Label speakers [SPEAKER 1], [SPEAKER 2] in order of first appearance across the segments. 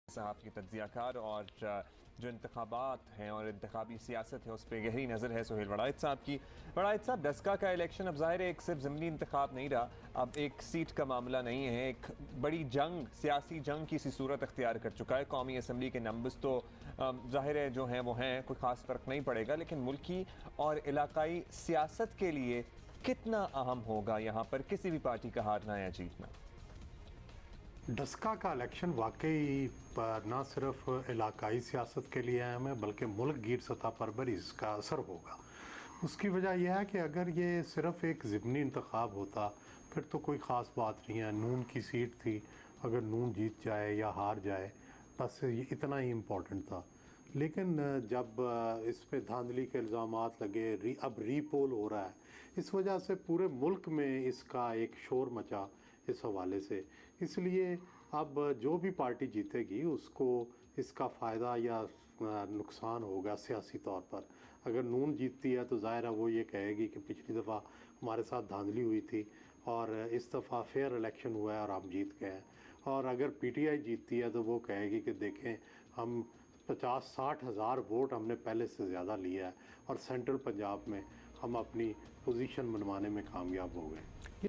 [SPEAKER 1] साहब की तज्ज़ियाकार और जो इंतखाबात हैं और इंतखाबी सियासत है उस पर गहरी नज़र है सुहेल वड़ाइद साहब की। वड़ाइद साहब, डस्का का इलेक्शन अब ज़ाहिर है एक सिर्फ ज़मीनी इंतखाब नहीं रहा, अब एक सीट का मामला नहीं है, एक बड़ी जंग, सियासी जंग की सी सूरत अख्तियार कर चुका है। कौमी असम्बली के नंबर्स तो ज़ाहिर है जो हैं वो हैं, कोई ख़ास फ़र्क नहीं पड़ेगा, लेकिन मुल्की और इलाकाई सियासत के लिए कितना अहम होगा यहाँ पर किसी भी पार्टी का हारना या जीतना?
[SPEAKER 2] डस्का का इलेक्शन वाकई ना सिर्फ इलाकाई सियासत के लिए अहम है बल्कि मुल्क गिर सतह पर भी इसका असर होगा। उसकी वजह यह है कि अगर ये सिर्फ एक ज़िमनी इंतखाब होता फिर तो कोई ख़ास बात नहीं है। नून की सीट थी, अगर नून जीत जाए या हार जाए बस ये इतना ही इम्पोर्टेंट था। लेकिन जब इस पे धांधली के इल्ज़ामात लगे, अब रीपोल हो रहा है, इस वजह से पूरे मुल्क में इसका एक शोर मचा इस हवाले से। इसलिए अब जो भी पार्टी जीतेगी उसको इसका फ़ायदा या नुकसान होगा सियासी तौर पर। अगर नून जीतती है तो ज़ाहिर है वो ये कहेगी कि पिछली दफ़ा हमारे साथ धांधली हुई थी और इस दफ़ा फेयर इलेक्शन हुआ है और हम जीत गए हैं। और अगर पीटीआई जीतती है तो वो कहेगी कि देखें, हम 50-60 हज़ार वोट हमने पहले से ज़्यादा लिया है और सेंट्रल पंजाब में हम अपनी पोजीशन बनवाने में कामयाब हो गए।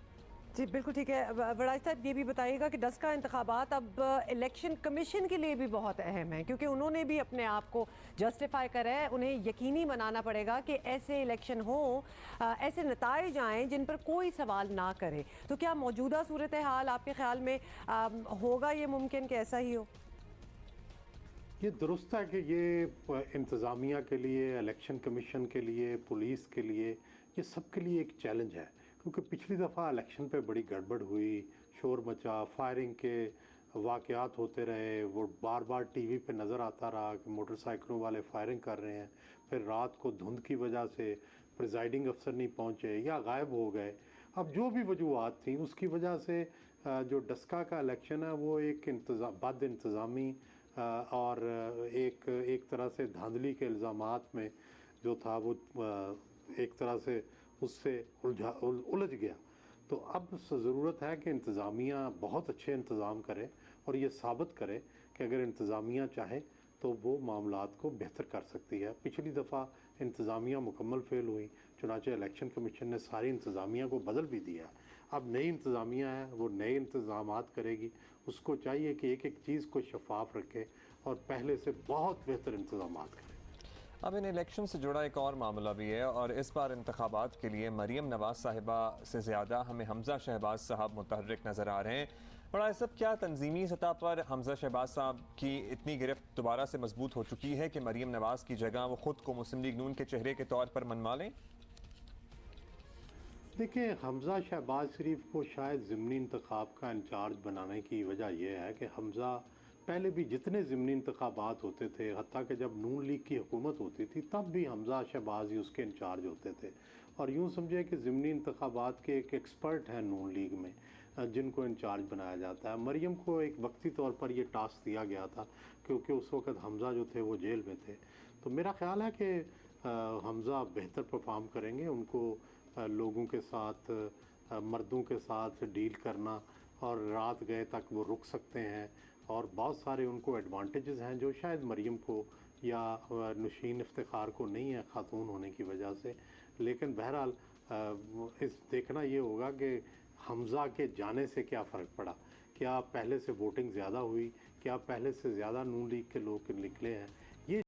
[SPEAKER 3] जी बिल्कुल ठीक है। वड़ाइद साहब, ये भी बताइएगा कि डस्का इंतखाबात अब इलेक्शन कमीशन के लिए भी बहुत अहम है, क्योंकि उन्होंने भी अपने आप को जस्टिफाई करा है। उन्हें यकीनी बनाना पड़ेगा कि ऐसे इलेक्शन हो, ऐसे नताइज आएँ जिन पर कोई सवाल ना करे। तो क्या मौजूदा सूरत हाल आपके ख्याल में होगा ये मुमकिन कि ऐसा ही हो?
[SPEAKER 2] ये दुरुस्त है कि ये इंतज़ामिया के लिए, इलेक्शन कमीशन के लिए, पुलिस के लिए, ये सब के लिए एक चैलेंज है। क्योंकि पिछली दफ़ा इलेक्शन पे बड़ी गड़बड़ हुई, शोर मचा, फायरिंग के वाक़यात होते रहे, वो बार बार टीवी पे नज़र आता रहा कि मोटरसाइकिलों वाले फायरिंग कर रहे हैं। फिर रात को धुंध की वजह से प्रिजाइडिंग अफसर नहीं पहुँचे या गायब हो गए। अब जो भी वजूहत थी उसकी वजह से जो डस्का का इलेक्शन है वो एक बद इंतज़ामी और एक तरह से धांधली के इल्ज़ामात में जो था वो एक तरह से उससे उलझ गया। तो अब ज़रूरत है कि इंतज़ामिया बहुत अच्छे इंतज़ाम करे और ये साबित करे कि अगर इंतज़ामिया चाहे तो वो मामलात को बेहतर कर सकती है। पिछली दफ़ा इंतज़ामिया मुकम्मल फेल हुई, चुनांचे इलेक्शन कमीशन ने सारी इंतज़ामिया को बदल भी दिया। अब नई इंतज़ामिया है, वो नए इंतज़ामात करेगी। उसको चाहिए कि एक एक चीज़ को शफाफ रखे और पहले से बहुत बेहतर इंतज़ामात करे।
[SPEAKER 1] अब इन इलेक्शन से जुड़ा एक और मामला भी है और इस बार इंतखाबात के लिए मरीम नवाज़ साहिबा से ज़्यादा हमें हमज़ा शहबाज साहब मुतहर्रिक नज़र आ रहे हैं। बड़ा सब क्या तंजीमी सतह पर हमज़ा शहबाज साहब की इतनी गिरफ्त दोबारा से मजबूत हो चुकी है कि मरीम नवाज़ की जगह वो ख़ुद को मुस्लिम लीग नून के चेहरे के तौर पर मनवा लें?
[SPEAKER 2] देखिए, हमज़ा शहबाज शरीफ को शायद ज़िमनी इंतखाब का इंचार्ज बनाने की वजह यह है कि हमज़ा पहले भी जितने ज़िमनी इंतखाबात होते थे, हत्ता कि जब नून लीग की हुकूमत होती थी तब भी हमज़ा शहबाज ही उसके इंचार्ज होते थे। और यूँ समझे कि ज़िमनी इंतखाबात के एक एक्सपर्ट हैं नून लीग में जिनको इंचार्ज बनाया जाता है। मरियम को एक वक्ती तौर पर यह टास्क दिया गया था क्योंकि उस वक़्त हमज़ा जो थे वो जेल में थे। तो मेरा ख़्याल है कि हमज़ा बेहतर परफॉर्म करेंगे। उनको लोगों के साथ, मर्दों के साथ डील करना और रात गए तक वो रुक सकते हैं और बहुत सारे उनको एडवांटेजेस हैं जो शायद मरियम को या नौशीन इफ्तिखार को नहीं है ख़ातून होने की वजह से। लेकिन बहरहाल इस देखना ये होगा कि हमज़ा के जाने से क्या फ़र्क पड़ा। क्या पहले से वोटिंग ज़्यादा हुई, क्या पहले से ज़्यादा नून लीग के लोग निकले हैं। ये